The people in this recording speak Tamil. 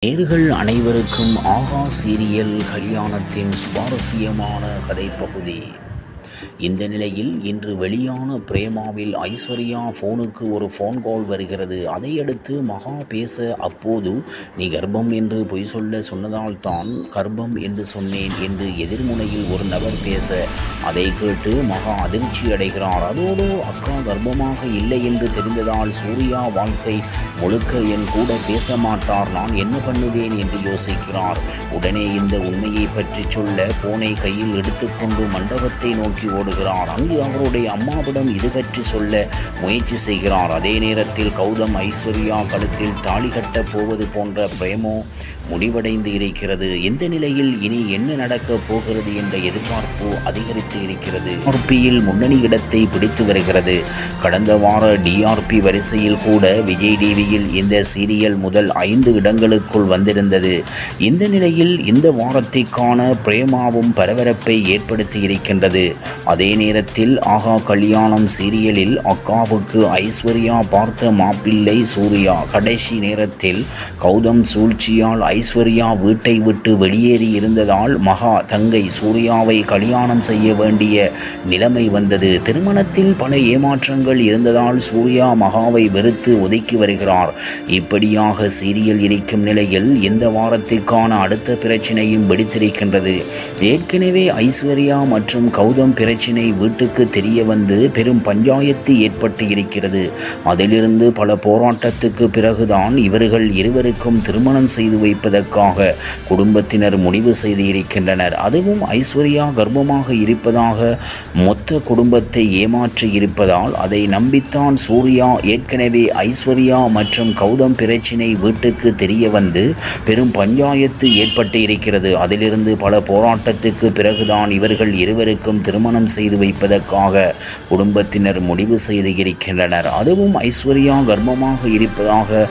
நேயர்கள் அனைவருக்கும் ஆகா சீரியல் கல்யாணத்தின் சுவாரஸ்யமான கதைப்பகுதி. இந்த நிலையில் இன்று வெளியான பிரேமாவில் ஐஸ்வர்யா ஃபோனுக்கு ஒரு ஃபோன் கால் வருகிறது. அதையடுத்து மகா பேச, அப்போது நீ கர்ப்பம் என்று பொய் சொன்னதால் தான் கர்ப்பம் என்று சொன்னேன் என்று எதிர்முனையில் ஒரு நபர் பேச, அதை கேட்டு மகா அதிர்ச்சி அடைகிறார். அதோடு அக்கா கர்ப்பமாக இல்லை என்று தெரிந்ததால் சூர்யா வாழ்க்கை முழுக்க என் கூட பேச மாட்டார், நான் என்ன பண்ணுவேன் என்று யோசிக்கிறார். உடனே இந்த உண்மையை பற்றி சொல்ல போனை கையில் எடுத்துக்கொண்டு மண்டபத்தை நோக்கி ஓடுகிறார். அங்கு அவருடைய அம்மாவிடம் இது பற்றி சொல்ல முயற்சி செய்கிறார். அதே நேரத்தில் கௌதம் ஐஸ்வர்யா கழுத்தில் தாலி கட்டப் போவது போன்ற பிரேமோ முடிவடைந்து இருக்கிறது. இந்த நிலையில் இனி என்ன நடக்கப் போகிறது என்ற எதிர்பார்ப்பு அதிகரித்து இருக்கிறது. டிஆர்பியில் முன்னணி இடத்தை பிடித்து வருகிறது. கடந்த வார டிஆர்பி வரிசையில் கூட விஜய் டிவியில் இந்த சீரியல் முதல் 5 இடங்களுக்குள் வந்திருந்தது. இந்த நிலையில் இந்த வாரத்திற்கான பிரேமாவும் பரபரப்பை ஏற்படுத்தி இருக்கின்றது. அதே நேரத்தில் ஆகா கல்யாணம் சீரியலில் அக்காவுக்கு ஐஸ்வர்யா பார்த்த மாப்பிள்ளை சூர்யா. கடைசி நேரத்தில் கௌதம் சூழ்ச்சியால் ஐஸ்வர்யா வீட்டை விட்டு வெளியேறி இருந்ததால் மகா தங்கை சூர்யாவை கல்யாணம் செய்ய வேண்டிய நிலைமை வந்தது. திருமணத்தில் பல ஏமாற்றங்கள் இருந்ததால் சூர்யா மகாவை வெறுத்து ஒதுக்கி வருகிறார். இப்படியாக சீரியல் இருக்கும் நிலையில் இந்த வாரத்திற்கான அடுத்த பிரச்சினையும் வெடித்திருக்கின்றது. ஏற்கனவே ஐஸ்வர்யா மற்றும் கௌதம் பிரச்சினை வீட்டுக்கு தெரிய வந்து பெரும் பஞ்சாயத்து ஏற்பட்டு இருக்கிறது. அதிலிருந்து பல போராட்டத்துக்கு பிறகுதான் இவர்கள் இருவருக்கும் திருமணம் செய்து வைப்பதற்காக குடும்பத்தினர் முடிவு செய்து இருக்கின்றனர். அதுவும் ஐஸ்வர்யா கர்ப்பமாக இருப்பதாக மொத்த குடும்பத்தை ஏமாற்றி இருப்பதால் அதை நம்பித்தான் சூர்யா. ஏற்கனவே ஐஸ்வர்யா மற்றும் கௌதம் பிரச்சினை வீட்டுக்கு தெரிய வந்து பெரும் பஞ்சாயத்து ஏற்பட்டு இருக்கிறது. அதிலிருந்து பல போராட்டத்துக்கு பிறகுதான் இவர்கள் இருவருக்கும் திருமணம் செய்து வைப்பதற்காக குடும்பத்தினர் முடிவு செய்து இருக்கின்றனர். அதுவும் ஐஸ்வர்யா கர்ப்பமாக இருப்பதாக